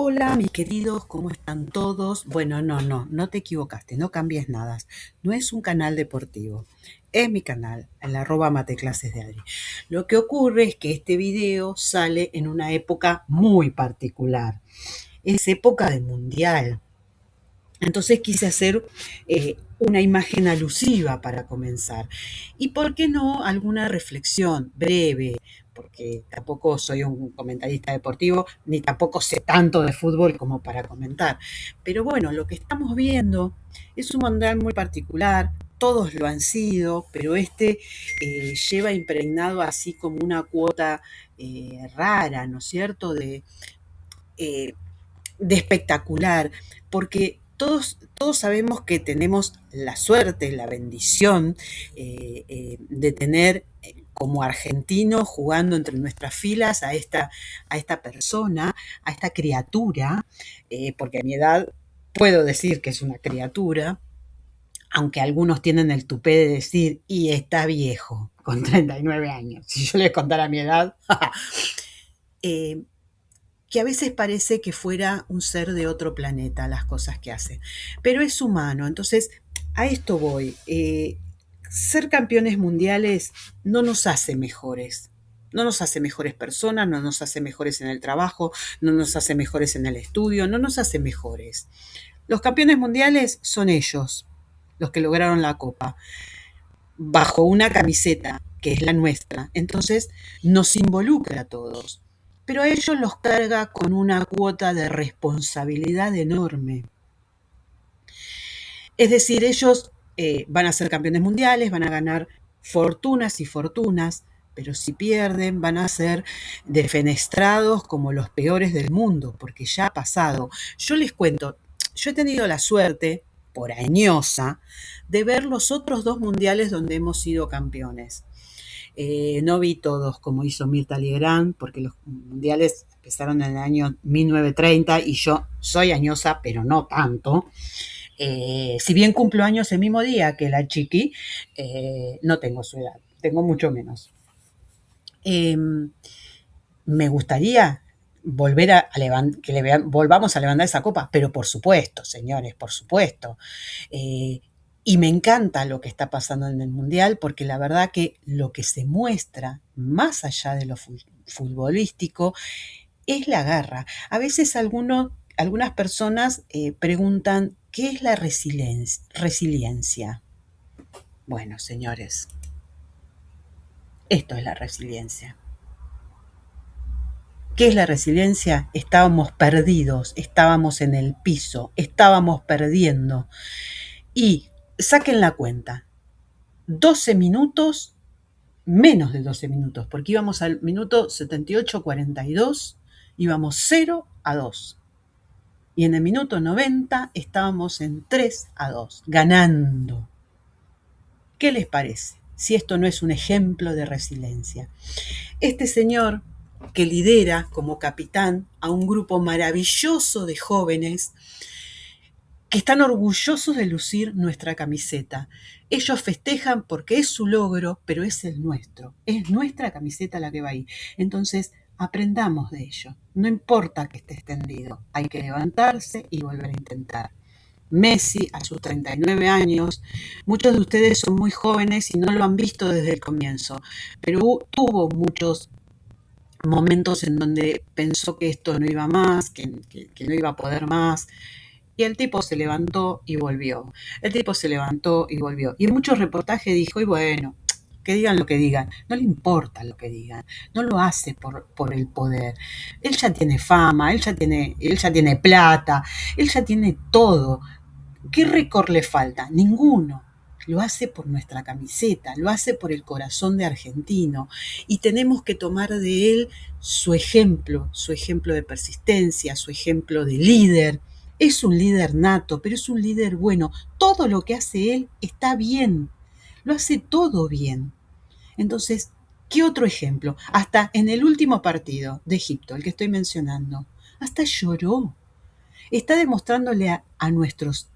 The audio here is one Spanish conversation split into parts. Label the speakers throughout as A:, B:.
A: Hola, mis queridos, ¿cómo están todos? Bueno, no te equivocaste, no cambies nada. No es un canal deportivo, es mi canal, el @mateclases de Adri. Lo que ocurre es que este video sale en una época muy particular. Es época de mundial. Entonces quise hacer una imagen alusiva para comenzar. Y por qué no alguna reflexión breve, porque tampoco soy un comentarista deportivo, ni tampoco sé tanto de fútbol como para comentar. Pero bueno, lo que estamos viendo es un mundial muy particular, todos lo han sido, pero este lleva impregnado así como una cuota rara, ¿no es cierto?, eh, de espectacular, porque todos sabemos que tenemos la suerte, la bendición de tener como argentinos jugando entre nuestras filas a esta persona, a esta criatura, porque a mi edad puedo decir que es una criatura, aunque algunos tienen el tupé de decir, y está viejo, con 39 años. Si yo les contara mi edad, eh, que a veces parece que fuera un ser de otro planeta las cosas que hace, pero es humano. Entonces, a esto voy. Ser campeones mundiales no nos hace mejores. No nos hace mejores personas, no nos hace mejores en el trabajo, no nos hace mejores en el estudio, no nos hace mejores. Los campeones mundiales son ellos, los que lograron la copa, bajo una camiseta que es la nuestra. Entonces nos involucra a todos, pero a ellos los carga con una cuota de responsabilidad enorme. Es decir, ellos van a ser campeones mundiales, van a ganar fortunas y fortunas, pero si pierden van a ser defenestrados como los peores del mundo, porque ya ha pasado. Yo les cuento, yo he tenido la suerte, por añosa, de ver los otros dos mundiales donde hemos sido campeones. No vi todos como hizo Mirta Legrand, porque los mundiales empezaron en el año 1930 y yo soy añosa, pero no tanto. Si bien cumplo años el mismo día que la chiqui, no tengo su edad, tengo mucho menos. Me gustaría volver volvamos a levantar esa copa, pero por supuesto, señores, por supuesto. Y me encanta lo que está pasando en el Mundial, porque la verdad que lo que se muestra, más allá de lo futbolístico, es la garra. A veces algunas personas preguntan, ¿qué es la resiliencia? Bueno, señores, esto es la resiliencia. ¿Qué es la resiliencia? Estábamos perdidos, estábamos en el piso, estábamos perdiendo. Y saquen la cuenta, 12 minutos, menos de 12 minutos, porque íbamos al minuto 78:42, íbamos 0-2. Y en el minuto 90 estábamos en 3-2, ganando. ¿Qué les parece? Si esto no es un ejemplo de resiliencia. Este señor que lidera como capitán a un grupo maravilloso de jóvenes que están orgullosos de lucir nuestra camiseta. Ellos festejan porque es su logro, pero es el nuestro. Es nuestra camiseta la que va ahí. Entonces, aprendamos de ello. No importa que esté extendido, hay que levantarse y volver a intentar. Messi, a sus 39 años, muchos de ustedes son muy jóvenes y no lo han visto desde el comienzo, pero tuvo muchos momentos en donde pensó que esto no iba más, que no iba a poder más, y el tipo se levantó y volvió. El tipo se levantó y volvió. Y en muchos reportajes dijo, y bueno, que digan lo que digan, no le importa lo que digan, no lo hace por el poder. Él ya tiene fama, él ya tiene plata, él ya tiene todo. ¿Qué récord le falta? Ninguno. Lo hace por nuestra camiseta, lo hace por el corazón de argentino, y tenemos que tomar de él su ejemplo de persistencia, su ejemplo de líder. Es un líder nato, pero es un líder bueno. Todo lo que hace él está bien, lo hace todo bien. Entonces, ¿qué otro ejemplo? Hasta en el último partido de Egipto, el que estoy mencionando, hasta lloró. Está demostrándole a nuestros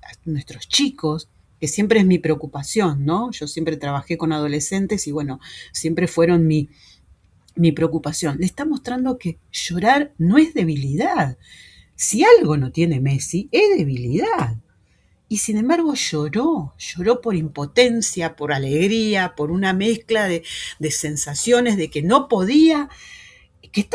A: chicos, que siempre es mi preocupación, ¿no? Yo siempre trabajé con adolescentes y bueno, siempre fueron mi preocupación. Le está mostrando que llorar no es debilidad. Si algo no tiene Messi, es debilidad. Y sin embargo lloró por impotencia, por alegría, por una mezcla de sensaciones de que no podía, que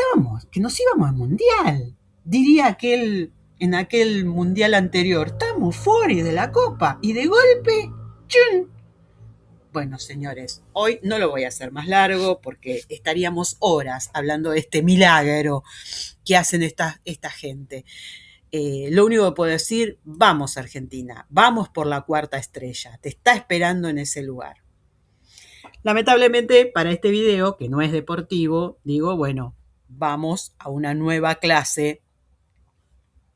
A: nos íbamos al mundial. Diría en aquel mundial anterior, estamos fuera de la copa. Y de golpe, ¡chun! Bueno, señores, hoy no lo voy a hacer más largo porque estaríamos horas hablando de este milagro que hacen esta gente. Lo único que puedo decir, vamos Argentina, vamos por la cuarta estrella, te está esperando en ese lugar. Lamentablemente para este video, que no es deportivo, digo, bueno, vamos a una nueva clase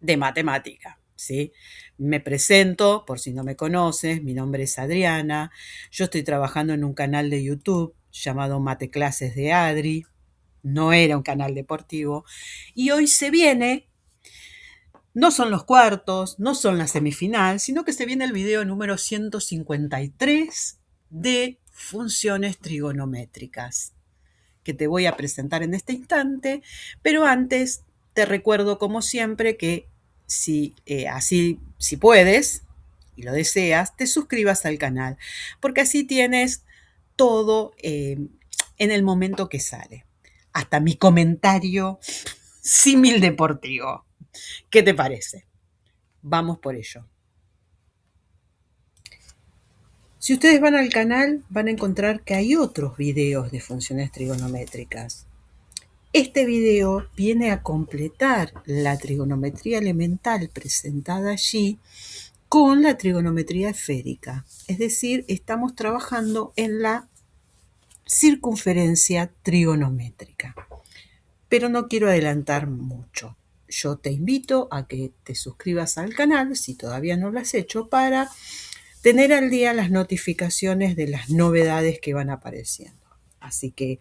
A: de matemática, ¿sí? Me presento, por si no me conoces, mi nombre es Adriana, yo estoy trabajando en un canal de YouTube llamado Mate Clases de Adri, no era un canal deportivo, y hoy se viene. No son los cuartos, no son la semifinal, sino que se viene el video número 153 de funciones trigonométricas, que te voy a presentar en este instante, pero antes te recuerdo como siempre que si puedes y lo deseas, te suscribas al canal, porque así tienes todo en el momento que sale. Hasta mi comentario símil deportivo. ¿Qué te parece? Vamos por ello. Si ustedes van al canal, van a encontrar que hay otros videos de funciones trigonométricas. Este video viene a completar la trigonometría elemental presentada allí con la trigonometría esférica. Es decir, estamos trabajando en la circunferencia trigonométrica. Pero no quiero adelantar mucho. Yo te invito a que te suscribas al canal, si todavía no lo has hecho, para tener al día las notificaciones de las novedades que van apareciendo. Así que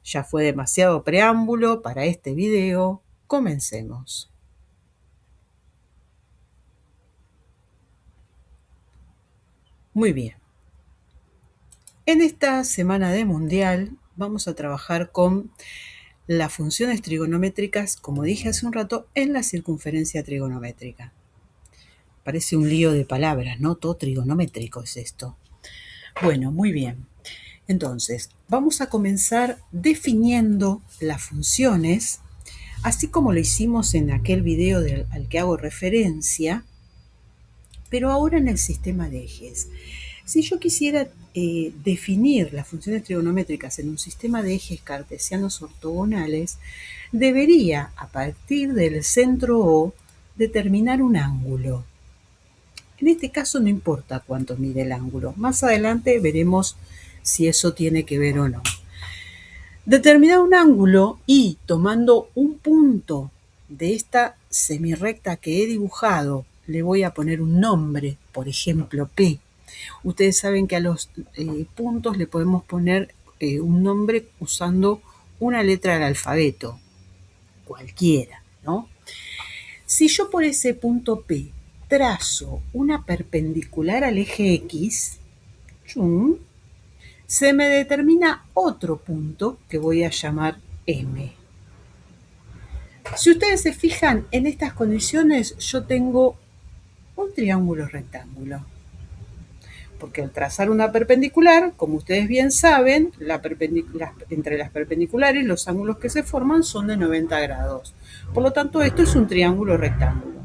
A: ya fue demasiado preámbulo para este video. Comencemos. Muy bien. En esta semana de Mundial vamos a trabajar con las funciones trigonométricas, como dije hace un rato, en la circunferencia trigonométrica. Parece un lío de palabras, ¿no? Todo trigonométrico es esto. Bueno, muy bien. Entonces, vamos a comenzar definiendo las funciones, así como lo hicimos en aquel video al que hago referencia, pero ahora en el sistema de ejes. Si yo quisiera definir las funciones trigonométricas en un sistema de ejes cartesianos ortogonales, debería, a partir del centro O, determinar un ángulo. En este caso no importa cuánto mide el ángulo. Más adelante veremos si eso tiene que ver o no. Determinar un ángulo y tomando un punto de esta semirrecta que he dibujado, le voy a poner un nombre, por ejemplo P. Ustedes saben que a los puntos le podemos poner un nombre usando una letra del alfabeto, cualquiera, ¿no? Si yo por ese punto P trazo una perpendicular al eje X, se me determina otro punto que voy a llamar M. Si ustedes se fijan, en estas condiciones yo tengo un triángulo rectángulo. Porque al trazar una perpendicular, como ustedes bien saben, entre las perpendiculares los ángulos que se forman son de 90 grados. Por lo tanto, esto es un triángulo rectángulo.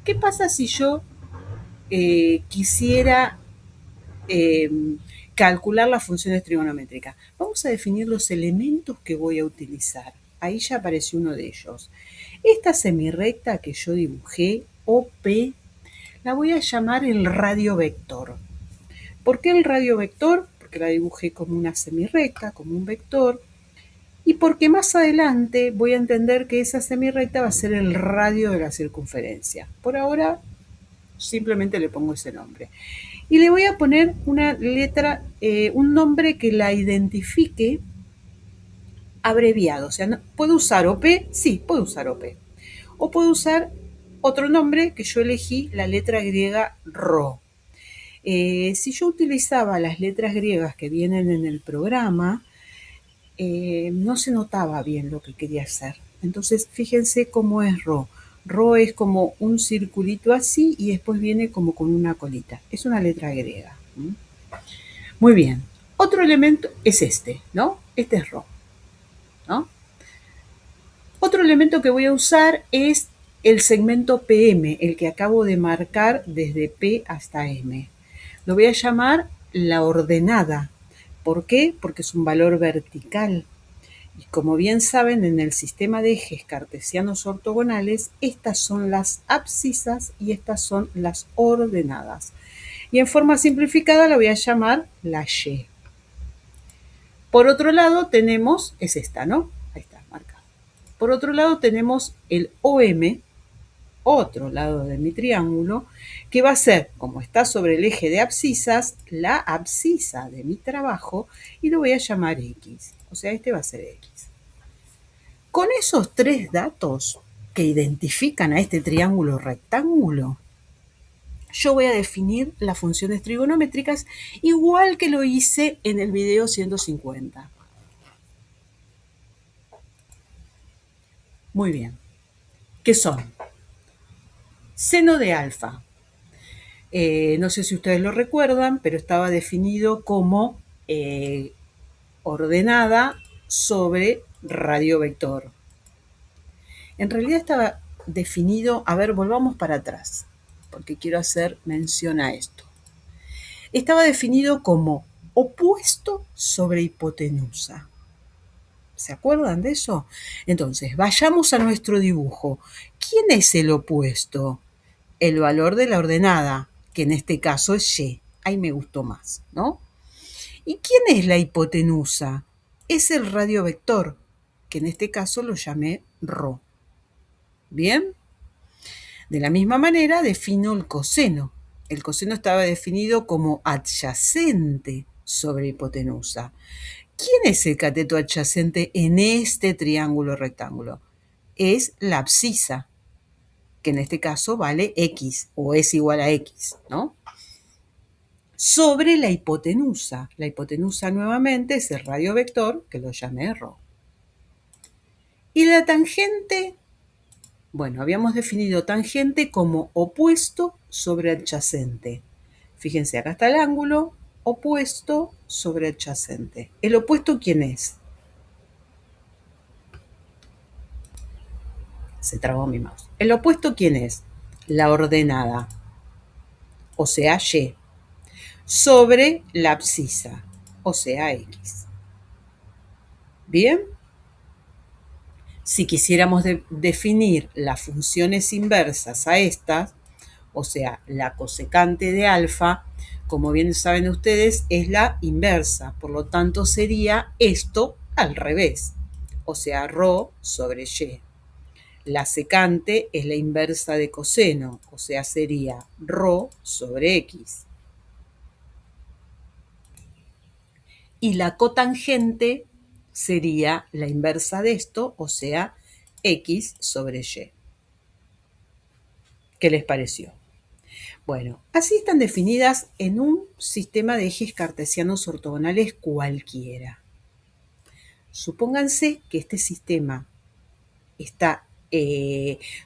A: ¿Qué pasa si yo quisiera calcular las funciones trigonométricas? Vamos a definir los elementos que voy a utilizar. Ahí ya apareció uno de ellos. Esta semirrecta que yo dibujé, OP, la voy a llamar el radio vector. ¿Por qué el radio vector? Porque la dibujé como una semirrecta, como un vector, y porque más adelante voy a entender que esa semirrecta va a ser el radio de la circunferencia. Por ahora simplemente le pongo ese nombre. Y le voy a poner una letra, un nombre que la identifique abreviado. O sea, ¿puedo usar OP? Sí, puedo usar OP. O puedo usar otro nombre que yo elegí, la letra griega Rho. Si yo utilizaba las letras griegas que vienen en el programa, no se notaba bien lo que quería hacer. Entonces, fíjense cómo es Rho. Rho es como un circulito así y después viene como con una colita. Es una letra griega. Muy bien. Otro elemento es este, ¿no? Este es Rho, ¿no? Otro elemento que voy a usar es el segmento PM, el que acabo de marcar desde P hasta M. Lo voy a llamar la ordenada. ¿Por qué? Porque es un valor vertical. Y como bien saben, en el sistema de ejes cartesianos ortogonales, estas son las abscisas y estas son las ordenadas. Y en forma simplificada la voy a llamar la Y. Por otro lado tenemos, es esta, ¿no? Ahí está, marcado. Por otro lado tenemos el OM, otro lado de mi triángulo, que va a ser, como está sobre el eje de abscisas, la abscisa de mi trabajo y lo voy a llamar X. O sea, este va a ser X. Con esos tres datos que identifican a este triángulo rectángulo, yo voy a definir las funciones trigonométricas igual que lo hice en el video 150. Muy bien. ¿Qué son? Seno de alfa. No sé si ustedes lo recuerdan, pero estaba definido como ordenada sobre radio vector. En realidad estaba definido, a ver, volvamos para atrás, porque quiero hacer mención a esto. Estaba definido como opuesto sobre hipotenusa. ¿Se acuerdan de eso? Entonces, vayamos a nuestro dibujo. ¿Quién es el opuesto? El valor de la ordenada, que en este caso es Y. Ahí me gustó más, ¿no? ¿Y quién es la hipotenusa? Es el radiovector, que en este caso lo llamé Rho. ¿Bien? De la misma manera defino el coseno. El coseno estaba definido como adyacente sobre hipotenusa. ¿Quién es el cateto adyacente en este triángulo rectángulo? Es la abscisa, que en este caso vale X o es igual a X, ¿no? Sobre la hipotenusa. La hipotenusa nuevamente es el radiovector, que lo llamé Rho. Y la tangente, bueno, habíamos definido tangente como opuesto sobre adyacente. Fíjense, acá está el ángulo, opuesto sobre adyacente. ¿El opuesto quién es? Se trabó mi mouse. ¿El opuesto quién es? La ordenada, o sea, Y, sobre la abscisa, o sea, X. ¿Bien? Si quisiéramos definir las funciones inversas a estas, o sea, la cosecante de alfa, como bien saben ustedes, es la inversa. Por lo tanto, sería esto al revés, o sea, Rho sobre Y. La secante es la inversa de coseno, o sea, sería Rho sobre X. Y la cotangente sería la inversa de esto, o sea, X sobre Y. ¿Qué les pareció? Bueno, así están definidas en un sistema de ejes cartesianos ortogonales cualquiera. Supónganse que este sistema está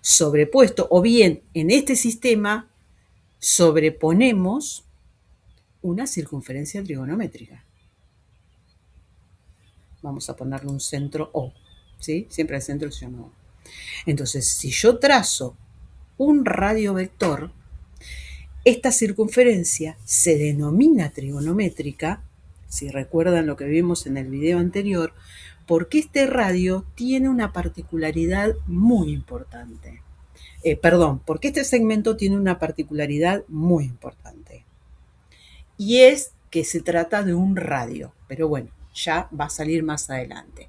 A: sobrepuesto, o bien en este sistema sobreponemos una circunferencia trigonométrica. Vamos a ponerle un centro O, ¿sí? Siempre el centro se llama O. Entonces, si yo trazo un radiovector, esta circunferencia se denomina trigonométrica, si recuerdan lo que vimos en el video anterior, porque este radio tiene una particularidad muy importante. Porque este segmento tiene una particularidad muy importante. Y es que se trata de un radio, pero bueno, ya va a salir más adelante.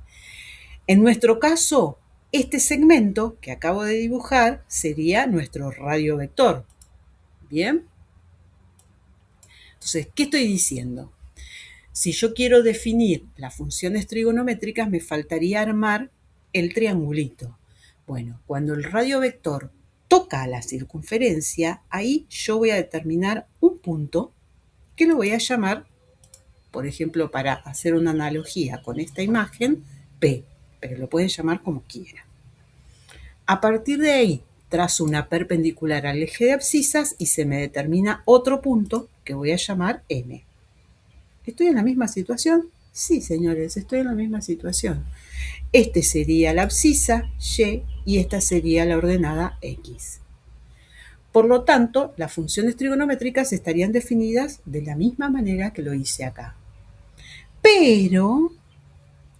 A: En nuestro caso, este segmento que acabo de dibujar sería nuestro radiovector. ¿Bien? Entonces, ¿qué estoy diciendo? Si yo quiero definir las funciones trigonométricas, me faltaría armar el triangulito. Bueno, cuando el radiovector toca la circunferencia, ahí yo voy a determinar un punto que lo voy a llamar, por ejemplo, para hacer una analogía con esta imagen, P, pero lo pueden llamar como quieran. A partir de ahí, trazo una perpendicular al eje de abscisas y se me determina otro punto que voy a llamar M. ¿Estoy en la misma situación? Sí, señores, estoy en la misma situación. Este sería la abscisa Y y esta sería la ordenada X. Por lo tanto, las funciones trigonométricas estarían definidas de la misma manera que lo hice acá. Pero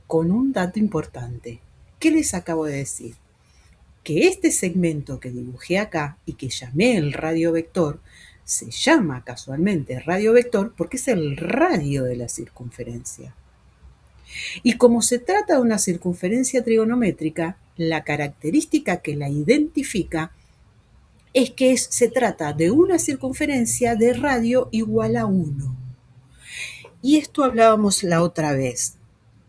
A: con un dato importante. ¿Qué les acabo de decir? Que este segmento que dibujé acá y que llamé el radio vector, se llama casualmente radio vector porque es el radio de la circunferencia. Y como se trata de una circunferencia trigonométrica, la característica que la identifica es que se trata de una circunferencia de radio igual a 1. Y esto hablábamos la otra vez.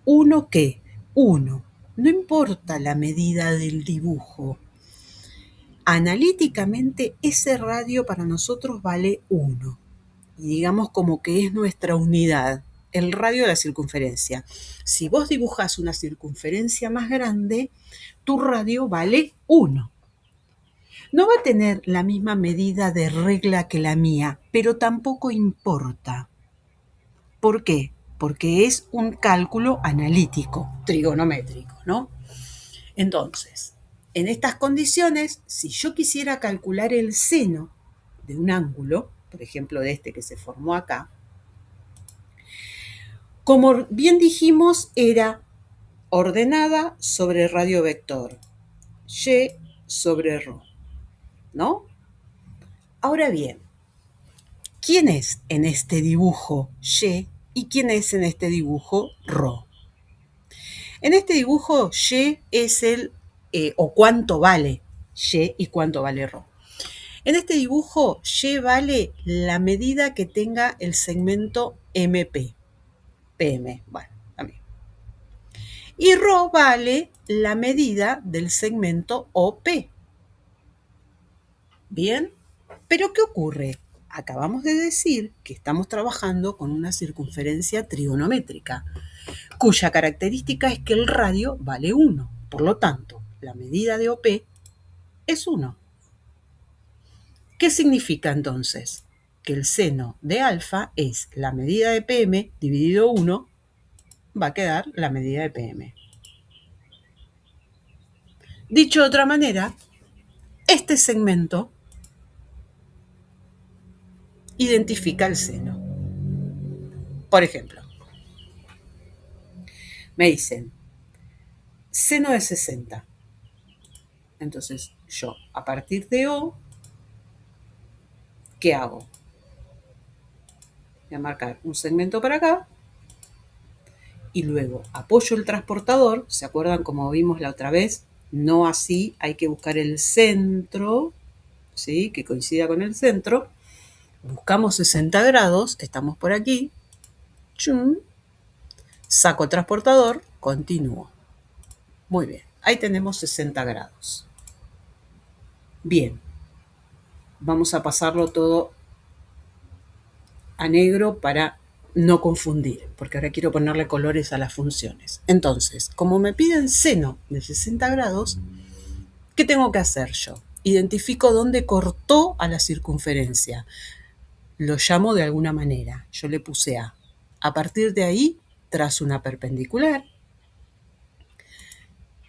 A: ¿1 qué? 1. No importa la medida del dibujo. Analíticamente, ese radio para nosotros vale 1. Y digamos como que es nuestra unidad, el radio de la circunferencia. Si vos dibujas una circunferencia más grande, tu radio vale 1. No va a tener la misma medida de regla que la mía, pero tampoco importa. ¿Por qué? Porque es un cálculo analítico, trigonométrico, ¿no? Entonces, en estas condiciones, si yo quisiera calcular el seno de un ángulo, por ejemplo de este que se formó acá, como bien dijimos, era ordenada sobre radio vector, Y sobre ρ, ¿no? Ahora bien, ¿quién es en este dibujo Y quién es en este dibujo ρ? En este dibujo Y es o cuánto vale Y cuánto vale ρ. En este dibujo Y vale la medida que tenga el segmento MP. PM, bueno, también. Y ρ vale la medida del segmento OP. ¿Bien? Pero ¿qué ocurre? Acabamos de decir que estamos trabajando con una circunferencia trigonométrica, cuya característica es que el radio vale 1. Por lo tanto, la medida de OP es 1. ¿Qué significa entonces? Que el seno de alfa es la medida de PM dividido 1, va a quedar la medida de PM. Dicho de otra manera, este segmento identifica el seno. Por ejemplo, me dicen seno de 60. Entonces yo, a partir de O, ¿qué hago? Voy a marcar un segmento para acá y luego apoyo el transportador. ¿Se acuerdan como vimos la otra vez? No así, hay que buscar el centro, ¿sí? Que coincida con el centro. Buscamos 60 grados, estamos por aquí. Chum, saco transportador, continúo. Muy bien, ahí tenemos 60 grados. Bien, vamos a pasarlo todo a negro para no confundir, porque ahora quiero ponerle colores a las funciones. Entonces, como me piden seno de 60 grados, ¿qué tengo que hacer yo? Identifico dónde cortó a la circunferencia. Lo llamo de alguna manera. Yo le puse A. A partir de ahí, trazo una perpendicular.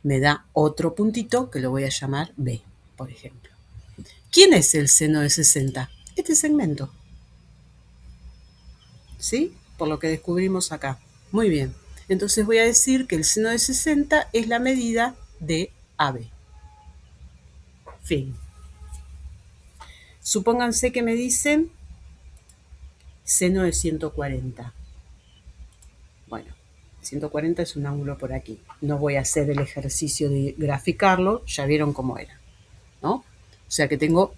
A: Me da otro puntito que lo voy a llamar B, por ejemplo. ¿Quién es el seno de 60? Este segmento. ¿Sí? Por lo que descubrimos acá. Muy bien. Entonces voy a decir que el seno de 60 es la medida de AB. Fin. Supónganse que me dicen seno de 140. Bueno, 140 es un ángulo por aquí. No voy a hacer el ejercicio de graficarlo, ya vieron cómo era, ¿no? O sea que tengo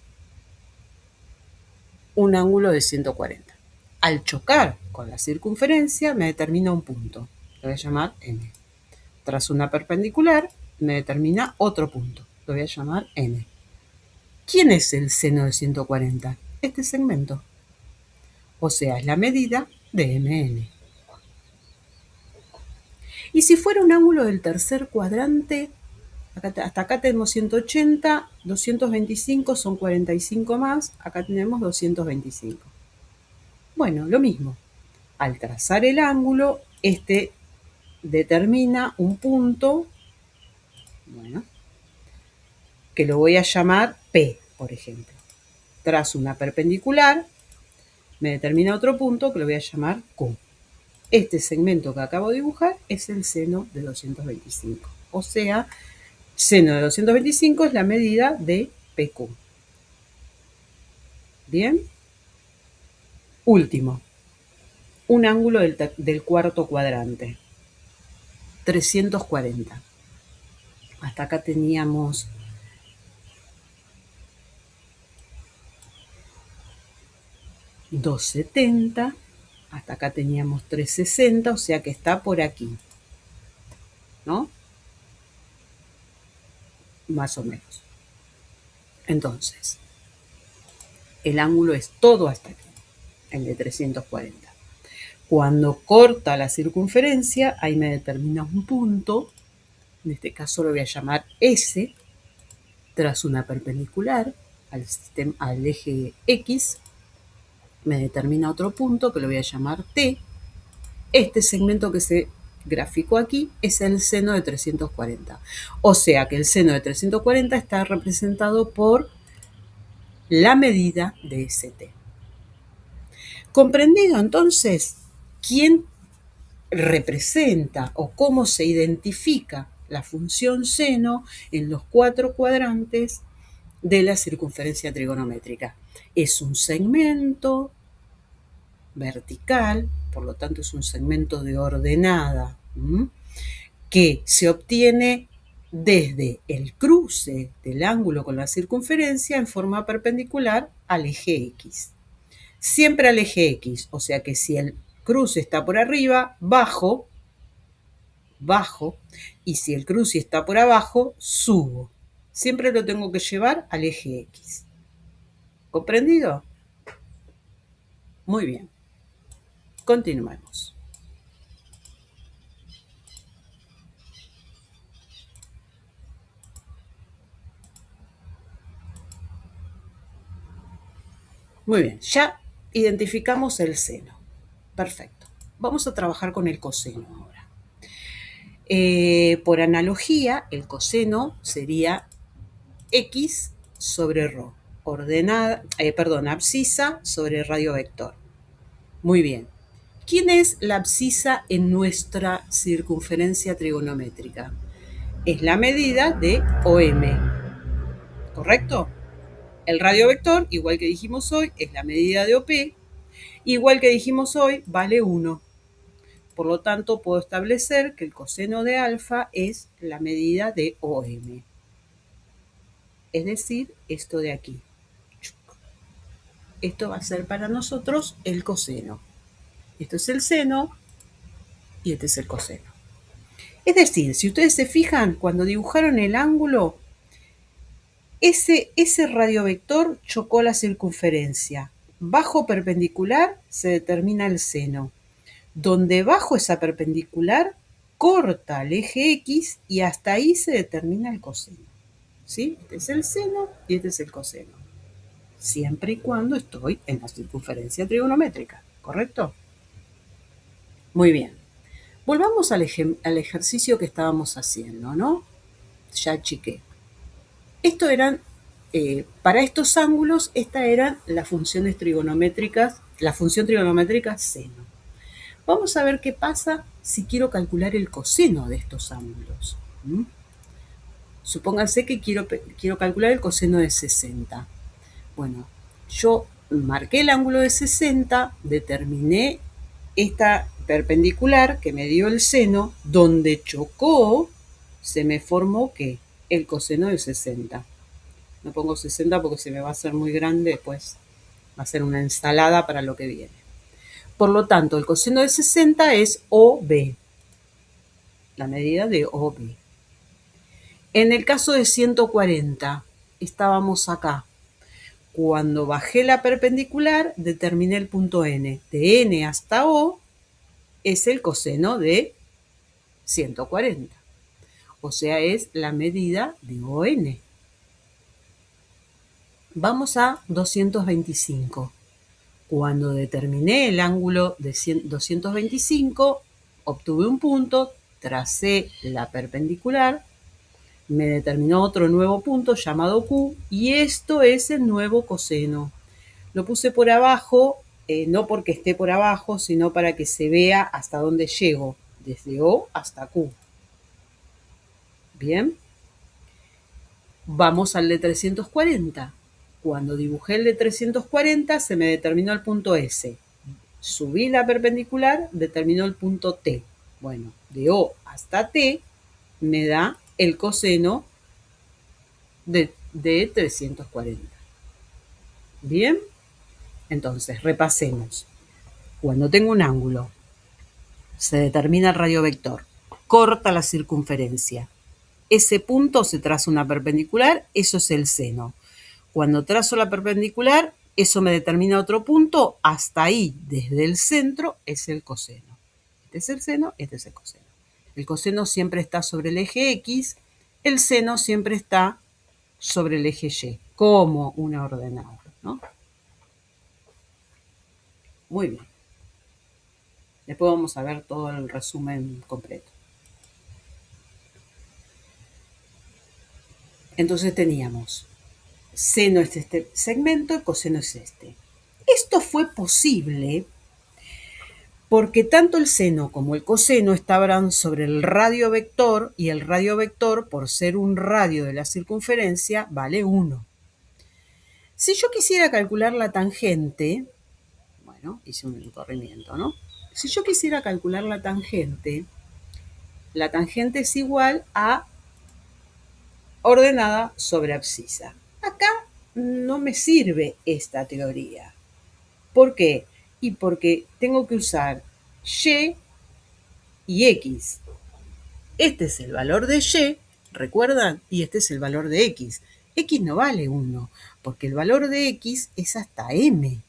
A: un ángulo de 140. Al chocar con la circunferencia me determina un punto. Lo voy a llamar M. Tras una perpendicular me determina otro punto. Lo voy a llamar N. ¿Quién es el seno de 140? Este segmento. O sea, es la medida de MN. Y si fuera un ángulo del tercer cuadrante, Hasta acá tenemos 180, 225 son 45 más, acá tenemos 225. Bueno, lo mismo. Al trazar el ángulo, este determina un punto, bueno, que lo voy a llamar P, por ejemplo. Trazo una perpendicular, me determina otro punto que lo voy a llamar Q. Este segmento que acabo de dibujar es el seno de 225. O sea, seno de 225 es la medida de PQ. Bien. Último. Un ángulo del cuarto cuadrante. 340. Hasta acá teníamos 270. Hasta acá teníamos 360, o sea que está por aquí, ¿no? Más o menos. Entonces, el ángulo es todo hasta aquí, el de 340. Cuando corta la circunferencia, ahí me determina un punto, en este caso lo voy a llamar S, tras una perpendicular al eje X, me determina otro punto que lo voy a llamar T. Este segmento que se graficó aquí es el seno de 340. O sea que el seno de 340 está representado por la medida de ST. ¿Comprendido entonces quién representa o cómo se identifica la función seno en los 4 cuadrantes de la circunferencia trigonométrica? Es un segmento vertical, por lo tanto es un segmento de ordenada, que se obtiene desde el cruce del ángulo con la circunferencia en forma perpendicular al eje X. Siempre al eje X, o sea que si el cruce está por arriba, bajo, y si el cruce está por abajo, subo. Siempre lo tengo que llevar al eje X. ¿Comprendido? Muy bien. Continuemos. Muy bien, ya identificamos el seno. Perfecto. Vamos a trabajar con el coseno ahora. Por analogía, el coseno sería X sobre ρ, abscisa sobre radio vector. Muy bien. ¿Quién es la abscisa en nuestra circunferencia trigonométrica? Es la medida de OM, ¿correcto? El radio vector, igual que dijimos hoy, es la medida de OP, igual que dijimos hoy, vale 1. Por lo tanto, puedo establecer que el coseno de alfa es la medida de OM. Es decir, esto de aquí. Esto va a ser para nosotros el coseno. Esto es el seno y este es el coseno. Es decir, si ustedes se fijan, cuando dibujaron el ángulo, ese radiovector chocó la circunferencia. Bajo perpendicular se determina el seno. Donde bajo esa perpendicular corta el eje X y hasta ahí se determina el coseno. ¿Sí? Este es el seno y este es el coseno. Siempre y cuando estoy en la circunferencia trigonométrica, ¿correcto? Muy bien. Volvamos al ejercicio que estábamos haciendo, ¿no? Ya achiqué. Esto eran, para estos ángulos, estas eran las funciones trigonométricas, la función trigonométrica seno. Vamos a ver qué pasa si quiero calcular el coseno de estos ángulos. Supónganse que quiero calcular el coseno de 60. Bueno, yo marqué el ángulo de 60, determiné esta perpendicular que me dio el seno, donde chocó, se me formó ¿qué? El coseno de 60. No pongo 60 porque se me va a hacer muy grande, después va a ser una ensalada para lo que viene. Por lo tanto, el coseno de 60 es OB, la medida de OB. En el caso de 140, estábamos acá. Cuando bajé la perpendicular, determiné el punto N. De N hasta O es el coseno de 140. o sea, es la medida de ON. Vamos a 225. Cuando determiné el ángulo de 225, obtuve un punto, tracé la perpendicular, me determinó otro nuevo punto llamado Q, y esto es el nuevo coseno. Lo puse por abajo, no porque esté por abajo, sino para que se vea hasta dónde llego, desde O hasta Q. Bien, vamos al de 340. Cuando dibujé el de 340 se me determinó el punto S. Subí la perpendicular, determinó el punto T. Bueno, de O hasta T me da el coseno de 340. Bien, entonces repasemos. Cuando tengo un ángulo, se determina el radiovector, corta la circunferencia. Ese punto se traza una perpendicular, eso es el seno. Cuando trazo la perpendicular, eso me determina otro punto, hasta ahí, desde el centro, es el coseno. Este es el seno, este es el coseno. El coseno siempre está sobre el eje X, el seno siempre está sobre el eje Y, como una ordenada, ¿no? Muy bien. Después vamos a ver todo el resumen completo. Entonces teníamos seno es este segmento y coseno es este. Esto fue posible porque tanto el seno como el coseno estaban sobre el radio vector, y el radio vector, por ser un radio de la circunferencia, vale 1. Si yo quisiera calcular la tangente, bueno, hice un corrimiento, ¿no? Si yo quisiera calcular la tangente es igual a ordenada sobre abscisa. Acá no me sirve esta teoría. ¿Por qué? Y porque tengo que usar Y y X. Este es el valor de Y, ¿recuerdan? Y este es el valor de X. X no vale 1, porque el valor de X es hasta M.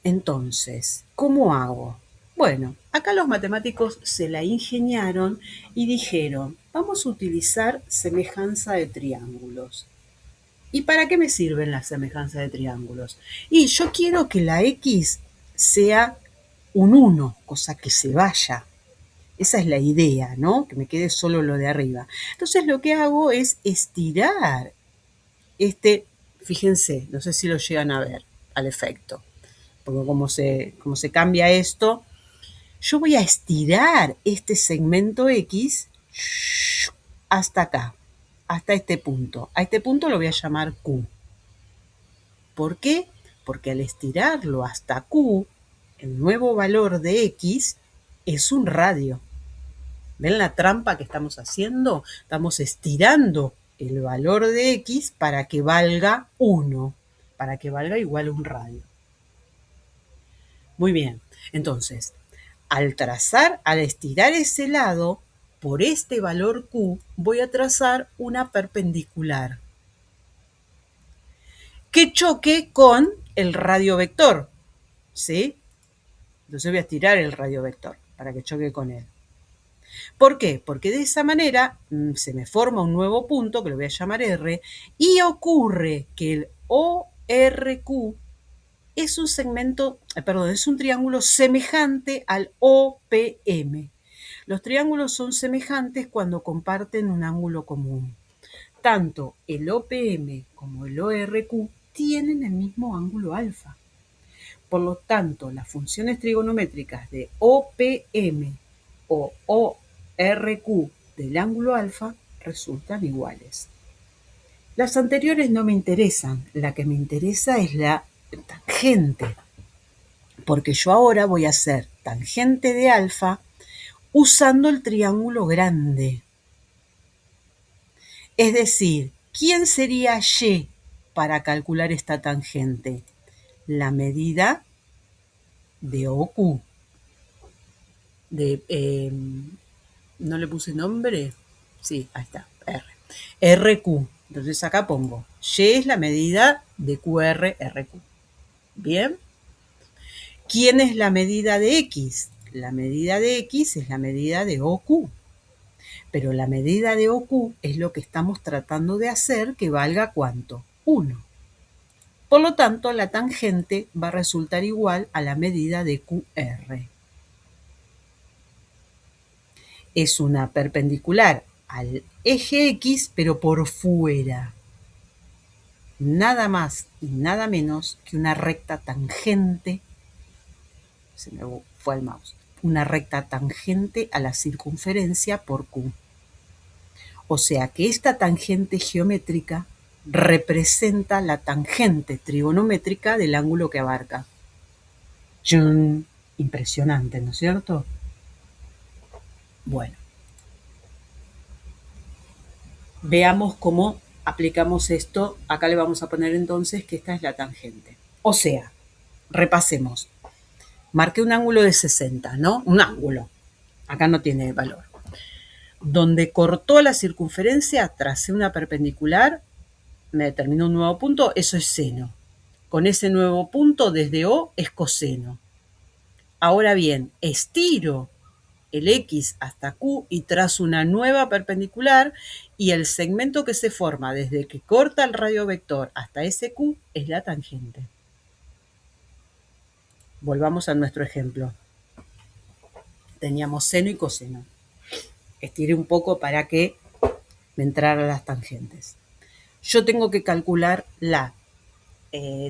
A: Entonces, ¿cómo hago? Bueno, acá los matemáticos se la ingeniaron y dijeron, vamos a utilizar semejanza de triángulos. ¿Y para qué me sirven las semejanzas de triángulos? Y yo quiero que la X sea un 1, cosa que se vaya. Esa es la idea, ¿no? Que me quede solo lo de arriba. Entonces lo que hago es estirar fíjense, no sé si lo llegan a ver al efecto, porque como se cambia esto, yo voy a estirar este segmento X hasta acá, hasta este punto. A este punto lo voy a llamar Q. ¿Por qué? Porque al estirarlo hasta Q, el nuevo valor de X es un radio. ¿Ven la trampa que estamos haciendo? Estamos estirando el valor de X para que valga 1, para que valga igual a un radio. Muy bien, entonces, al estirar ese lado, por este valor Q, voy a trazar una perpendicular que choque con el radiovector, ¿sí? Entonces voy a estirar el radiovector para que choque con él. ¿Por qué? Porque de esa manera se me forma un nuevo punto, que lo voy a llamar R, y ocurre que el ORQ es un triángulo semejante al OPM. Los triángulos son semejantes cuando comparten un ángulo común. Tanto el OPM como el ORQ tienen el mismo ángulo alfa. Por lo tanto, las funciones trigonométricas de OPM o ORQ del ángulo alfa resultan iguales. Las anteriores no me interesan, la que me interesa es la tangente, porque yo ahora voy a hacer tangente de alfa usando el triángulo grande. Es decir, ¿quién sería Y para calcular esta tangente? La medida de OQ. ¿No le puse nombre? Sí, ahí está, R. RQ. Entonces acá pongo, Y es la medida de QR, RQ. ¿Bien? ¿Quién es la medida de X? La medida de X es la medida de OQ. Pero la medida de OQ es lo que estamos tratando de hacer que valga ¿cuánto? 1. Por lo tanto, la tangente va a resultar igual a la medida de QR. Es una perpendicular al eje X, pero por fuera. Nada más y nada menos que una recta tangente, se me fue el mouse, una recta tangente a la circunferencia por Q. O sea que esta tangente geométrica representa la tangente trigonométrica del ángulo que abarca. ¡Chun! Impresionante, ¿no es cierto? Bueno, veamos cómo aplicamos esto. Acá le vamos a poner entonces que esta es la tangente. O sea, repasemos. Marqué un ángulo de 60, ¿no? Un ángulo. Acá no tiene valor. Donde cortó la circunferencia, tracé una perpendicular, me determinó un nuevo punto, eso es seno. Con ese nuevo punto desde O es coseno. Ahora bien, estiro el X hasta Q y trazo una nueva perpendicular y el segmento que se forma desde que corta el radio vector hasta ese Q es la tangente. Volvamos a nuestro ejemplo. Teníamos seno y coseno. Estiré un poco para que me entraran las tangentes. Yo tengo que calcular la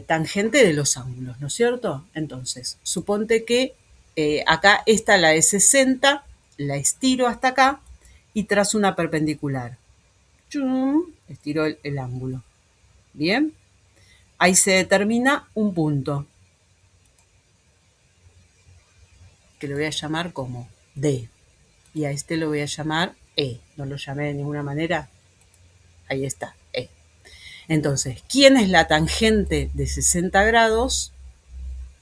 A: tangente de los ángulos, ¿no es cierto? Entonces, suponte que acá esta, la de 60, la estiro hasta acá y trazo una perpendicular. ¡Chum! Estiro el ángulo. ¿Bien? Ahí se determina un punto, que lo voy a llamar como D. Y a este lo voy a llamar E. No lo llamé de ninguna manera. Ahí está, E. Entonces, ¿quién es la tangente de 60 grados?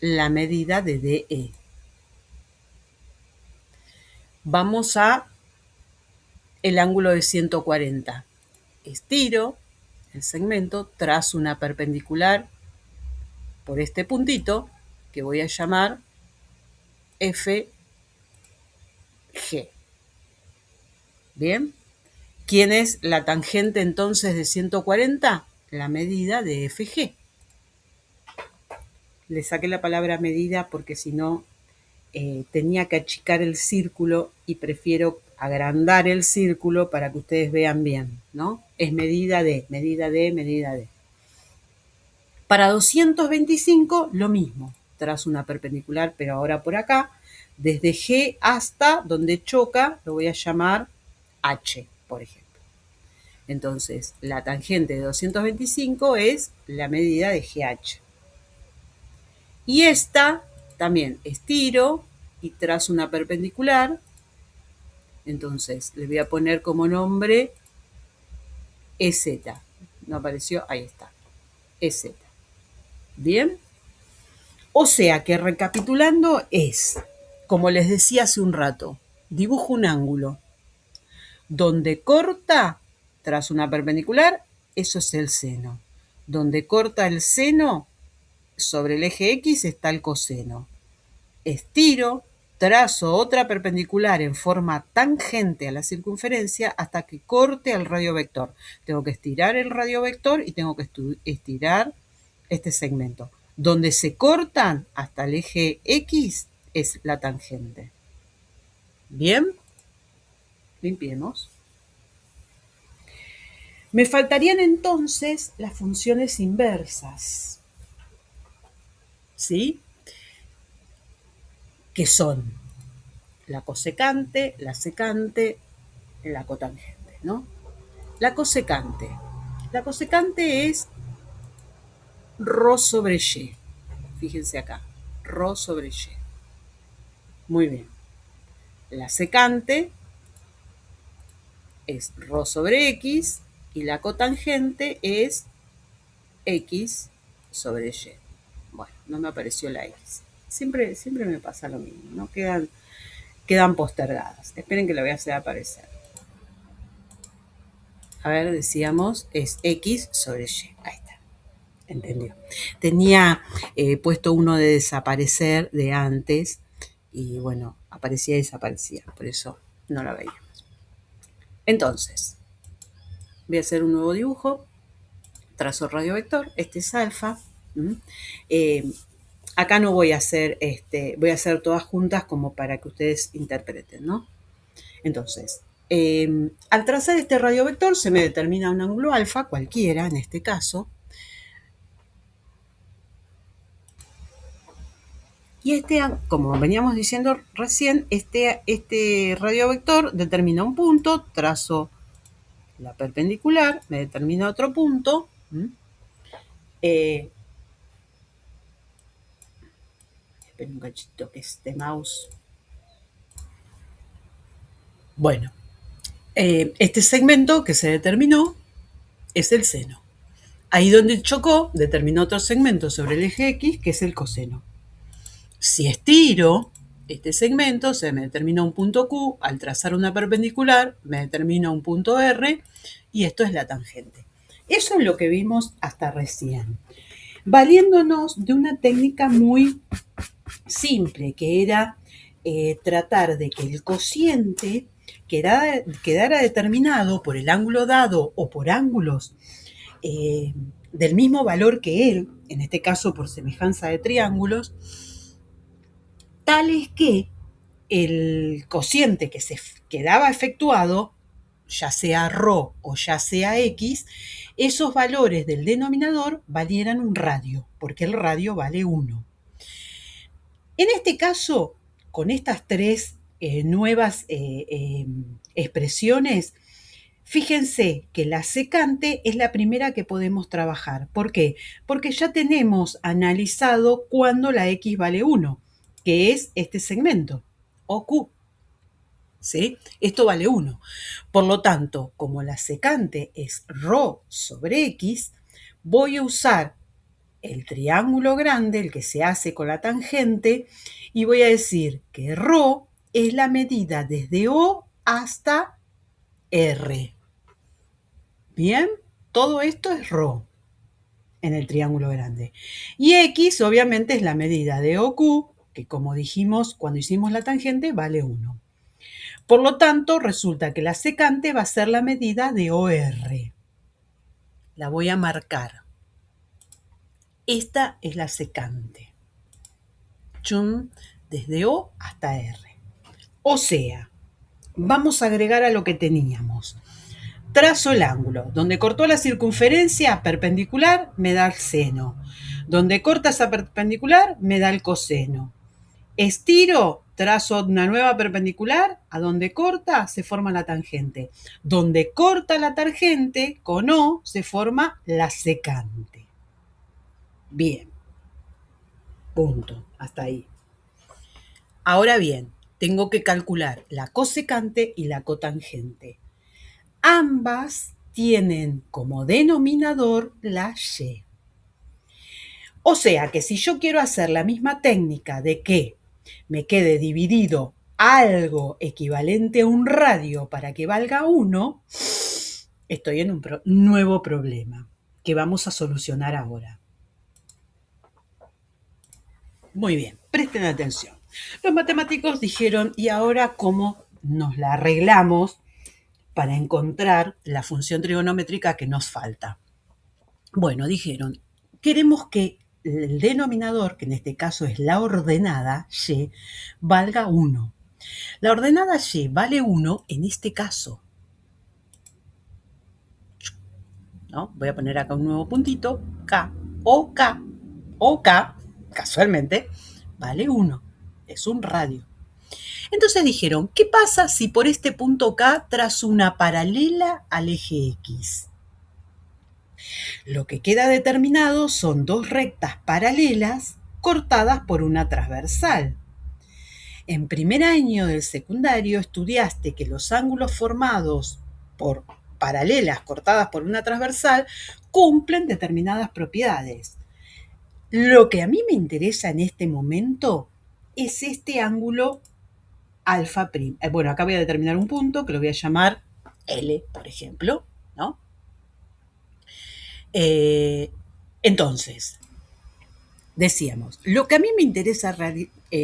A: La medida de DE. Vamos a el ángulo de 140. Estiro el segmento, trazo una perpendicular por este puntito que voy a llamar FG. ¿Bien? ¿Quién es la tangente entonces de 140? La medida de FG. Le saqué la palabra medida porque si no tenía que achicar el círculo y prefiero agrandar el círculo para que ustedes vean bien, ¿no? Es medida de, medida de, medida de. Para 225, lo mismo. Trazo una perpendicular, pero ahora por acá. Desde G hasta donde choca, lo voy a llamar H, por ejemplo. Entonces, la tangente de 225 es la medida de GH. Y esta también estiro y trazo una perpendicular. Entonces, le voy a poner como nombre EZ. ¿No apareció? Ahí está. EZ. ¿Bien? O sea que recapitulando es, como les decía hace un rato, dibujo un ángulo. Donde corta, trazo una perpendicular, eso es el seno. Donde corta el seno, sobre el eje X está el coseno. Estiro, trazo otra perpendicular en forma tangente a la circunferencia hasta que corte el radio vector. Tengo que estirar el radio vector y tengo que estirar este segmento. Donde se cortan hasta el eje X es la tangente. ¿Bien? Limpiemos. Me faltarían entonces las funciones inversas, ¿sí? Que son la cosecante, la secante, la cotangente, ¿no? La cosecante. La cosecante es ρ sobre y. Fíjense acá, ρ sobre y. Muy bien. La secante es ρ sobre x y la cotangente es x sobre y. Bueno, no me apareció la x. Siempre me pasa lo mismo, ¿no? Quedan postergadas. Esperen que la voy a hacer aparecer. A ver, decíamos, es x sobre y. Ahí está. ¿Entendió? Tenía puesto uno de desaparecer de antes y bueno, aparecía y desaparecía. Por eso no la veíamos. Entonces, voy a hacer un nuevo dibujo, trazo radio vector, este es alfa. Acá no voy a hacer, voy a hacer todas juntas como para que ustedes interpreten, ¿no? Entonces, al trazar este radio vector se me determina un ángulo alfa, cualquiera en este caso, y como veníamos diciendo recién, este radio vector determina un punto, trazo la perpendicular, me determina otro punto. Esperen un cachito que este mouse. Bueno, este segmento que se determinó es el seno. Ahí donde chocó, determinó otro segmento sobre el eje X, que es el coseno. Si estiro este segmento, se me determina un punto Q, al trazar una perpendicular, me determina un punto R, y esto es la tangente. Eso es lo que vimos hasta recién, valiéndonos de una técnica muy simple, que era tratar de que el cociente quedara determinado por el ángulo dado o por ángulos del mismo valor que él, en este caso por semejanza de triángulos, tales que el cociente que se quedaba efectuado, ya sea ρ o ya sea x, esos valores del denominador valieran un radio, porque el radio vale 1. En este caso, con estas tres nuevas expresiones, fíjense que la secante es la primera que podemos trabajar. ¿Por qué? Porque ya tenemos analizado cuándo la x vale 1, que es este segmento, o Q. ¿Sí? Esto vale 1. Por lo tanto, como la secante es ρ sobre x, voy a usar el triángulo grande, el que se hace con la tangente, y voy a decir que ρ es la medida desde O hasta R. Bien, todo esto es ρ en el triángulo grande. Y X obviamente es la medida de OQ, que como dijimos cuando hicimos la tangente, vale 1. Por lo tanto, resulta que la secante va a ser la medida de OR. La voy a marcar. Esta es la secante. Chum, desde O hasta R. O sea, vamos a agregar a lo que teníamos. Trazo el ángulo. Donde cortó la circunferencia perpendicular, me da el seno. Donde corta esa perpendicular, me da el coseno. Estiro, trazo una nueva perpendicular, a donde corta se forma la tangente. Donde corta la tangente, con O, se forma la secante. Bien. Punto. Hasta ahí. Ahora bien, tengo que calcular la cosecante y la cotangente. Ambas tienen como denominador la y. O sea que si yo quiero hacer la misma técnica de que me quede dividido algo equivalente a un radio para que valga 1, estoy en un nuevo problema que vamos a solucionar ahora. Muy bien, presten atención. Los matemáticos dijeron, ¿y ahora cómo nos la arreglamos para encontrar la función trigonométrica que nos falta? Bueno, dijeron, queremos que el denominador, que en este caso es la ordenada y, valga 1. La ordenada y vale 1 en este caso. ¿No? Voy a poner acá un nuevo puntito, K, o K, casualmente, vale 1. Es un radio. Entonces dijeron, ¿qué pasa si por este punto K trazo una paralela al eje X? Lo que queda determinado son dos rectas paralelas cortadas por una transversal. En primer año del secundario estudiaste que los ángulos formados por paralelas cortadas por una transversal cumplen determinadas propiedades. Lo que a mí me interesa en este momento es este ángulo alfa prim. Bueno, acá voy a determinar un punto que lo voy a llamar L, por ejemplo, ¿no? Entonces, decíamos, lo que a mí me interesa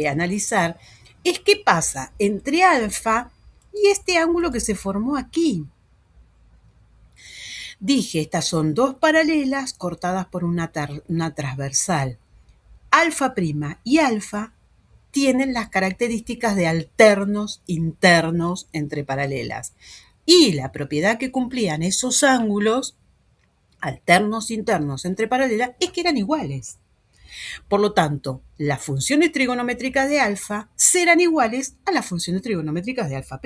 A: analizar es qué pasa entre alfa y este ángulo que se formó aquí. Dije, estas son dos paralelas cortadas por una transversal. Alfa' y alfa tienen las características de alternos internos entre paralelas. Y la propiedad que cumplían esos ángulos, alternos internos entre paralelas, es que eran iguales. Por lo tanto, las funciones trigonométricas de alfa serán iguales a las funciones trigonométricas de alfa'.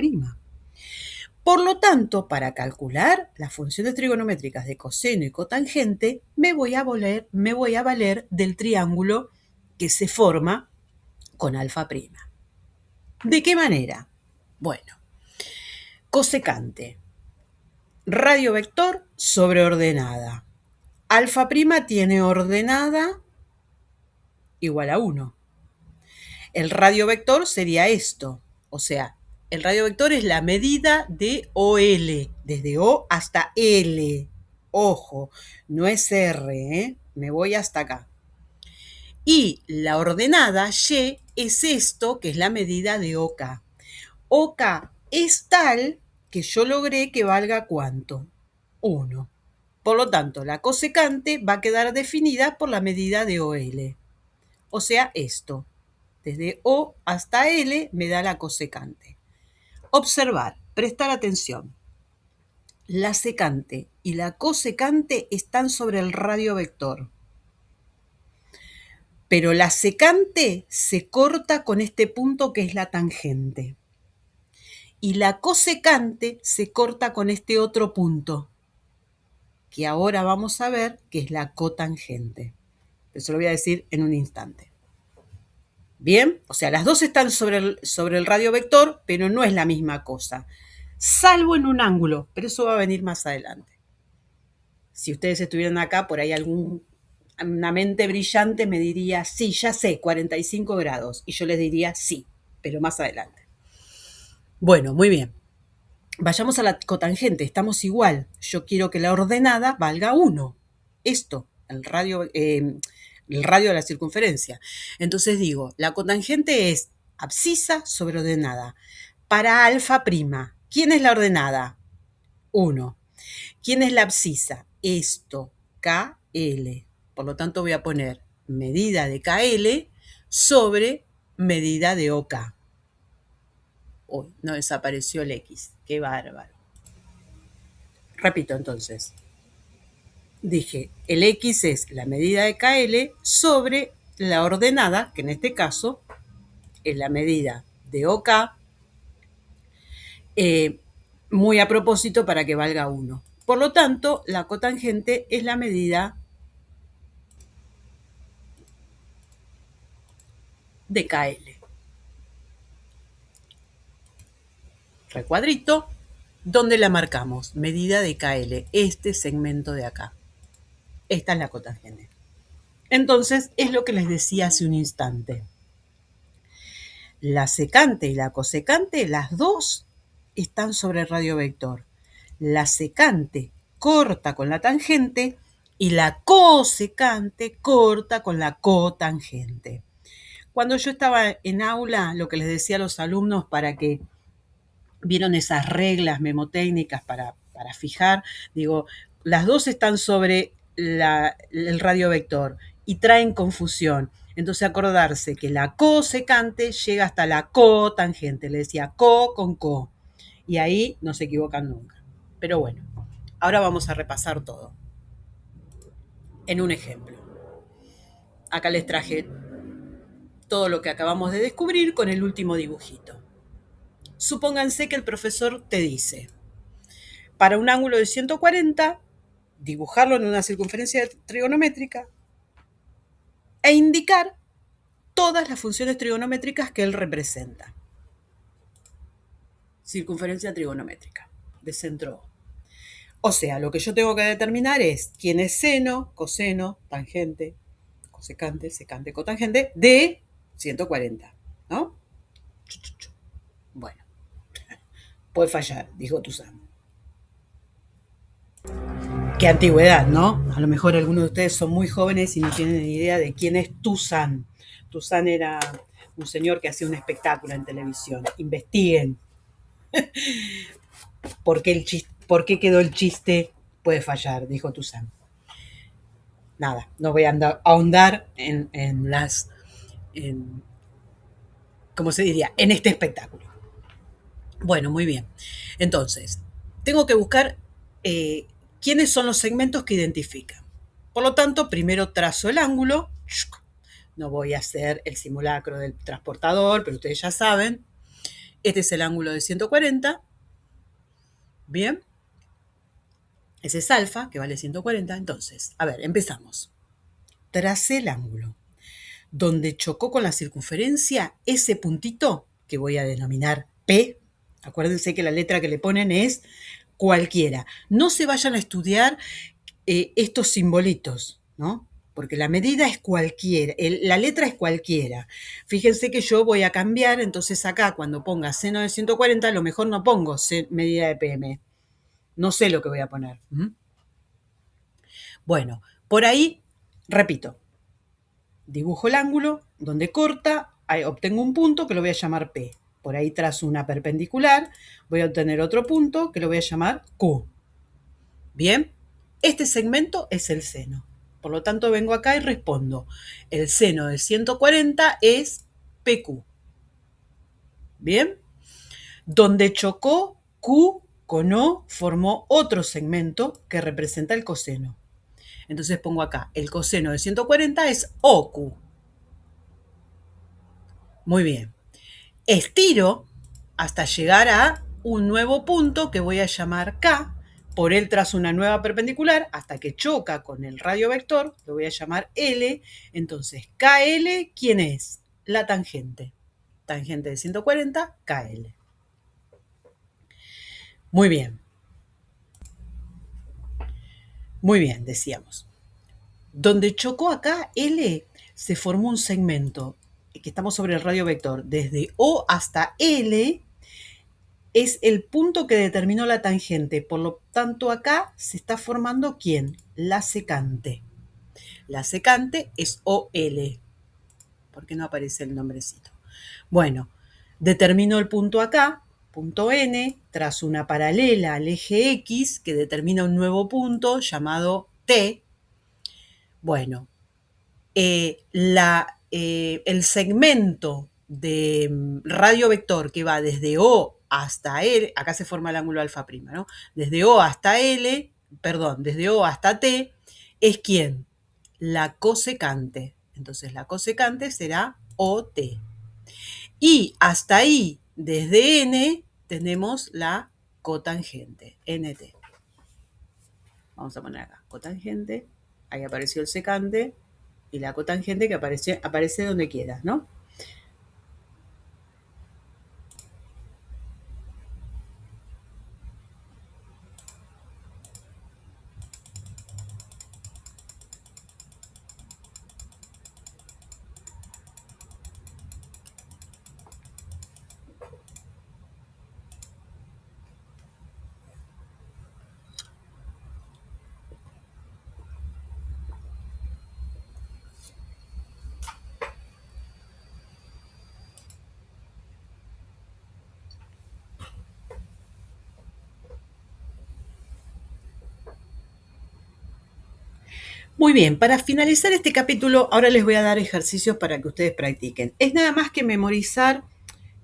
A: Por lo tanto, para calcular las funciones trigonométricas de coseno y cotangente, me voy a valer del triángulo que se forma con alfa'. ¿De qué manera? Bueno, cosecante, radio vector sobre ordenada. Alfa' tiene ordenada igual a 1. El radio vector sería esto, o sea, el radio vector es la medida de OL, desde O hasta L. Ojo, no es R, ¿eh? Me voy hasta acá. Y la ordenada Y es esto, que es la medida de OK. OK es tal que yo logré que valga ¿cuánto? 1. Por lo tanto, la cosecante va a quedar definida por la medida de OL. O sea, esto. Desde O hasta L me da la cosecante. Observar, prestar atención. La secante y la cosecante están sobre el radio vector. Pero la secante se corta con este punto que es la tangente. Y la cosecante se corta con este otro punto, que ahora vamos a ver que es la cotangente. Eso lo voy a decir en un instante. Bien, o sea, las dos están sobre el radio vector, pero no es la misma cosa. Salvo en un ángulo, pero eso va a venir más adelante. Si ustedes estuvieran acá, por ahí una mente brillante me diría, sí, ya sé, 45 grados. Y yo les diría, sí, pero más adelante. Bueno, muy bien. Vayamos a la cotangente, estamos igual. Yo quiero que la ordenada valga 1. Esto, el radio de la circunferencia. Entonces digo, la cotangente es abscisa sobre ordenada. Para alfa', ¿quién es la ordenada? 1. ¿Quién es la abscisa? Esto, KL. Por lo tanto voy a poner medida de KL sobre medida de OK. Uy, no desapareció el X. Qué bárbaro. Repito entonces. Dije, el X es la medida de KL sobre la ordenada, que en este caso es la medida de OK, muy a propósito para que valga 1. Por lo tanto, la cotangente es la medida de KL. Recuadrito, ¿dónde la marcamos? Medida de KL, este segmento de acá. Esta es la cotangente. Entonces, es lo que les decía hace un instante. La secante y la cosecante, las dos están sobre el radio vector. La secante corta con la tangente y la cosecante corta con la cotangente. Cuando yo estaba en aula, lo que les decía a los alumnos para que vieron esas reglas memotécnicas para fijar, digo, las dos están sobre el radio vector y traen confusión. Entonces acordarse que la cosecante llega hasta la cotangente, le decía co con co, y ahí no se equivocan nunca. Pero bueno, ahora vamos a repasar todo. En un ejemplo. Acá les traje todo lo que acabamos de descubrir con el último dibujito. Supónganse que el profesor te dice, para un ángulo de 140, dibujarlo en una circunferencia trigonométrica e indicar todas las funciones trigonométricas que él representa. Circunferencia trigonométrica de centro O. O sea, lo que yo tengo que determinar es quién es seno, coseno, tangente, cosecante, secante, cotangente de 140, ¿no? Bueno, puede fallar, dijo Toussaint. Qué antigüedad, ¿no? A lo mejor algunos de ustedes son muy jóvenes y no tienen ni idea de quién es Toussaint. Toussaint era un señor que hacía un espectáculo en televisión. Investiguen. ¿Por qué quedó el chiste? Puede fallar, dijo Toussaint. Nada, no voy a ahondar en las, en, ¿cómo se diría? En este espectáculo. Bueno, muy bien. Entonces, tengo que buscar eh, quiénes son los segmentos que identifican. Por lo tanto, primero trazo el ángulo. No voy a hacer el simulacro del transportador, pero ustedes ya saben. Este es el ángulo de 140. Bien. Ese es alfa, que vale 140. Entonces, a ver, empezamos. Tracé el ángulo. Donde chocó con la circunferencia, ese puntito, que voy a denominar P, acuérdense que la letra que le ponen es cualquiera. No se vayan a estudiar estos simbolitos, ¿no? Porque la medida es cualquiera, la letra es cualquiera. Fíjense que yo voy a cambiar, entonces acá cuando ponga seno de 140, a lo mejor no pongo medida de PM. No sé lo que voy a poner. Bueno, por ahí, repito, dibujo el ángulo, donde corta, ahí obtengo un punto que lo voy a llamar P. Por ahí trazo una perpendicular, voy a obtener otro punto que lo voy a llamar Q. Bien, este segmento es el seno. Por lo tanto, vengo acá y respondo. El seno de 140 es PQ. Bien, donde chocó Q con O, formó otro segmento que representa el coseno. Entonces pongo acá, el coseno de 140 es OQ. Muy bien. Estiro hasta llegar a un nuevo punto que voy a llamar K. Por él trazo una nueva perpendicular hasta que choca con el radio vector, lo voy a llamar L. Entonces, KL, ¿quién es? La tangente. Tangente de 140, KL. Muy bien. Muy bien, decíamos. Donde chocó acá L, se formó un segmento que estamos sobre el radio vector. Desde O hasta L es el punto que determinó la tangente. Por lo tanto, acá se está formando ¿quién? La secante. La secante es OL. ¿Por qué no aparece el nombrecito? Bueno, determino el punto acá, punto N, tras una paralela al eje X que determina un nuevo punto llamado T. Bueno, el segmento de radio vector que va desde O hasta L, acá se forma el ángulo alfa prima, ¿no? Desde O hasta L, perdón, desde O hasta T, es ¿quién? La cosecante. Entonces la cosecante será OT. Y hasta ahí, desde N, tenemos la cotangente, NT. Vamos a poner acá, cotangente, ahí apareció el secante, y la cotangente que aparece donde quieras, ¿no? Muy bien, para finalizar este capítulo, ahora les voy a dar ejercicios para que ustedes practiquen. Es nada más que memorizar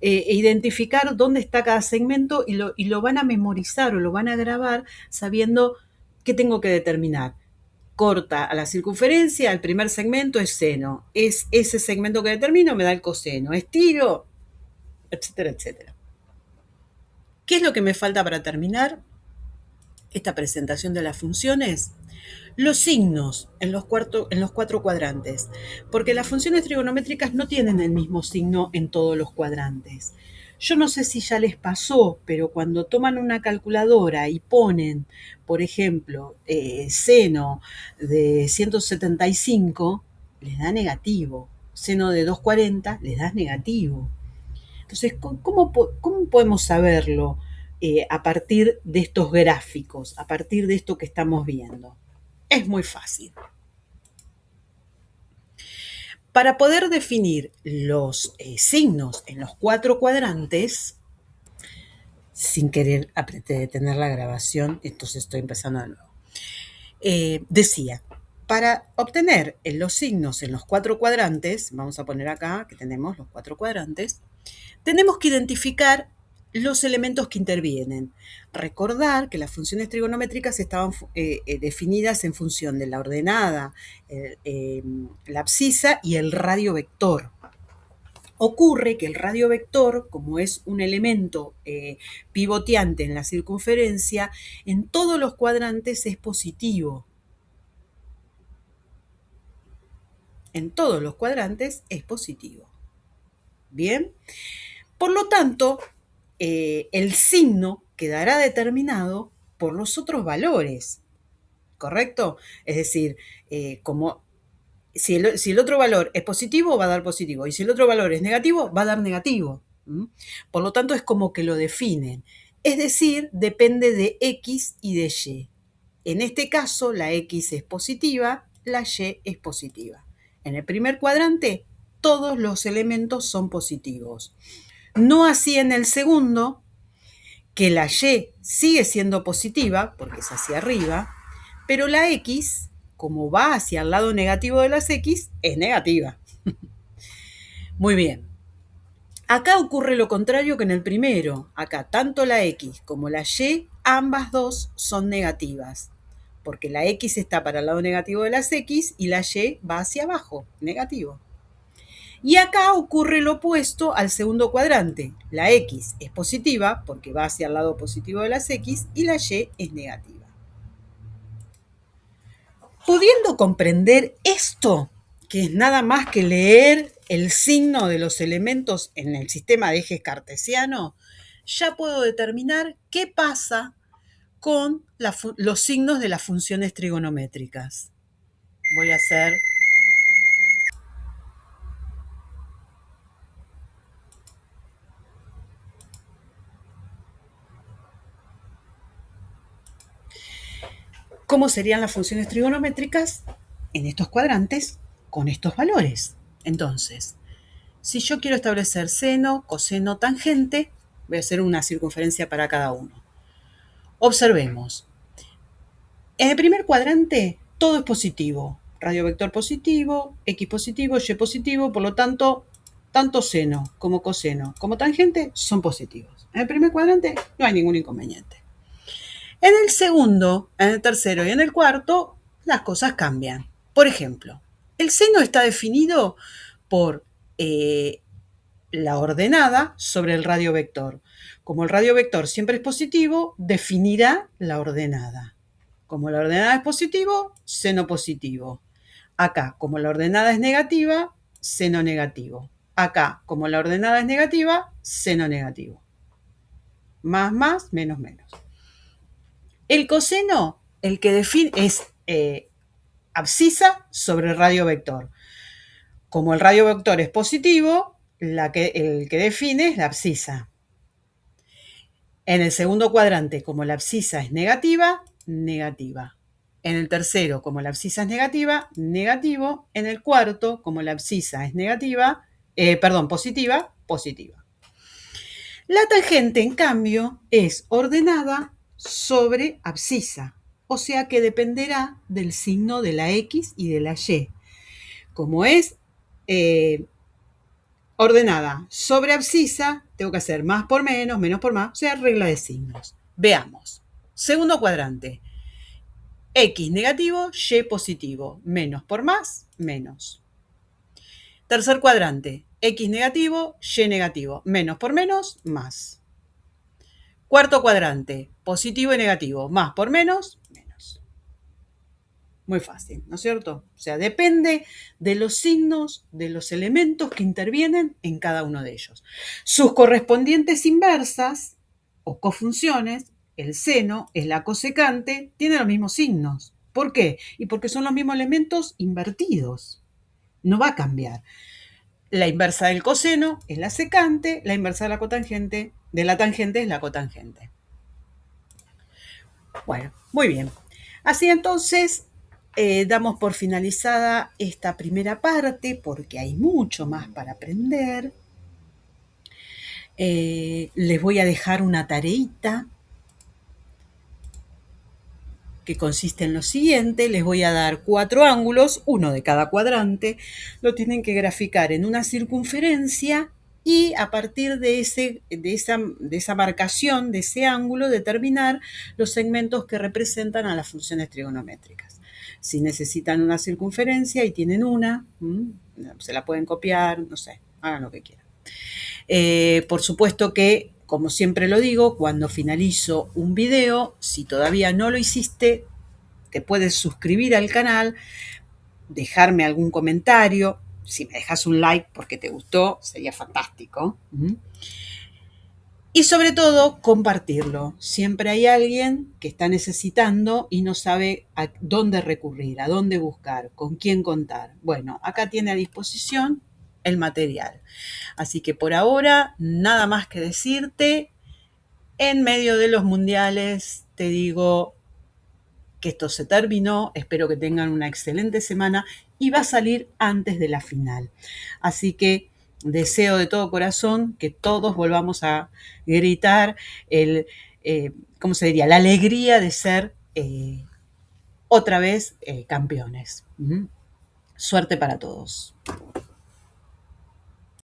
A: e identificar dónde está cada segmento y lo van a memorizar o lo van a grabar sabiendo qué tengo que determinar. Corta a la circunferencia, el primer segmento es seno. Es ese segmento que determino, me da el coseno. Estiro, etcétera, etcétera. ¿Qué es lo que me falta para terminar esta presentación de las funciones? Los signos en los cuatro cuadrantes, porque las funciones trigonométricas no tienen el mismo signo en todos los cuadrantes. Yo no sé si ya les pasó, pero cuando toman una calculadora y ponen, por ejemplo, seno de 175, les da negativo. Seno de 240, les da negativo. Entonces, ¿cómo podemos saberlo a partir de estos gráficos, a partir de esto que estamos viendo? Es muy fácil. Para poder definir los signos en los cuatro cuadrantes, sin querer apreté detener la grabación, entonces estoy empezando de nuevo. Decía, para obtener los signos en los 4 cuadrantes, vamos a poner acá que tenemos los 4 cuadrantes, tenemos que identificar los elementos que intervienen. Recordar que las funciones trigonométricas estaban definidas en función de la ordenada, la abscisa y el radio vector. Ocurre que el radio vector, como es un elemento pivoteante en la circunferencia, en todos los cuadrantes es positivo. En todos los cuadrantes es positivo. Bien, por lo tanto, el signo quedará determinado por los otros valores, ¿correcto? Es decir, como si el otro valor es positivo, va a dar positivo, y si el otro valor es negativo, va a dar negativo. Por lo tanto, es como que lo definen. Es decir, depende de X y de Y. En este caso, la X es positiva, la Y es positiva. En el primer cuadrante, todos los elementos son positivos. No así en el segundo, que la Y sigue siendo positiva, porque es hacia arriba, pero la X, como va hacia el lado negativo de las X, es negativa. Muy bien. Acá ocurre lo contrario que en el primero. Acá tanto la X como la Y, ambas dos son negativas, porque la X está para el lado negativo de las X y la Y va hacia abajo, negativo. Y acá ocurre lo opuesto al segundo cuadrante. La X es positiva porque va hacia el lado positivo de las X y la Y es negativa. Pudiendo comprender esto, que es nada más que leer el signo de los elementos en el sistema de ejes cartesiano, ya puedo determinar qué pasa con los signos de las funciones trigonométricas. Voy a hacer... ¿Cómo serían las funciones trigonométricas en estos cuadrantes con estos valores? Entonces, si yo quiero establecer seno, coseno, tangente, voy a hacer una circunferencia para cada uno. Observemos. En el primer cuadrante, todo es positivo. Radio vector positivo, X positivo, Y positivo, por lo tanto, tanto seno como coseno como tangente son positivos. En el primer cuadrante no hay ningún inconveniente. En el segundo, en el tercero y en el cuarto, las cosas cambian. Por ejemplo, el seno está definido por la ordenada sobre el radio vector. Como el radio vector siempre es positivo, definirá la ordenada. Como la ordenada es positivo, seno positivo. Acá, como la ordenada es negativa, seno negativo. Acá, como la ordenada es negativa, seno negativo. Más, menos. El coseno, el que define, es abscisa sobre el radio vector. Como el radio vector es positivo, el que define es la abscisa. En el segundo cuadrante, como la abscisa es negativa, negativa. En el tercero, como la abscisa es negativa, negativo. En el cuarto, como la abscisa es negativa, positiva, positiva. La tangente, en cambio, es ordenada sobre abscisa, o sea que dependerá del signo de la X y de la Y. Como es ordenada sobre abscisa, tengo que hacer más por menos por más, o sea, regla de signos. Veamos. Segundo cuadrante. X negativo, Y positivo. Menos por más, menos. Tercer cuadrante. X negativo, Y negativo. Menos por menos, más. Cuarto cuadrante. Positivo y negativo. Más por menos, menos. Muy fácil, ¿no es cierto? O sea, depende de los signos, de los elementos que intervienen en cada uno de ellos. Sus correspondientes inversas o cofunciones, el seno es la cosecante, tienen los mismos signos. ¿Por qué? Y porque son los mismos elementos invertidos. No va a cambiar. La inversa del coseno es la secante, la inversa de la tangente es la cotangente. Bueno, muy bien. Así entonces, damos por finalizada esta primera parte porque hay mucho más para aprender. Les voy a dejar una tareita que consiste en lo siguiente. Les voy a dar 4 ángulos, uno de cada cuadrante. Lo tienen que graficar en una circunferencia y a partir de esa marcación, de ese ángulo, determinar los segmentos que representan a las funciones trigonométricas. Si necesitan una circunferencia y tienen una, se la pueden copiar, no sé, hagan lo que quieran. Por supuesto que, como siempre lo digo, cuando finalizo un video, si todavía no lo hiciste, te puedes suscribir al canal, dejarme algún comentario. Si me dejas un like porque te gustó, sería fantástico. Y sobre todo, compartirlo. Siempre hay alguien que está necesitando y no sabe a dónde recurrir, a dónde buscar, con quién contar. Bueno, acá tiene a disposición el material. Así que por ahora, nada más que decirte. En medio de los mundiales, te digo que esto se terminó. Espero que tengan una excelente semana y va a salir antes de la final. Así que deseo de todo corazón que todos volvamos a gritar ¿cómo se diría? La alegría de ser otra vez campeones. Suerte para todos.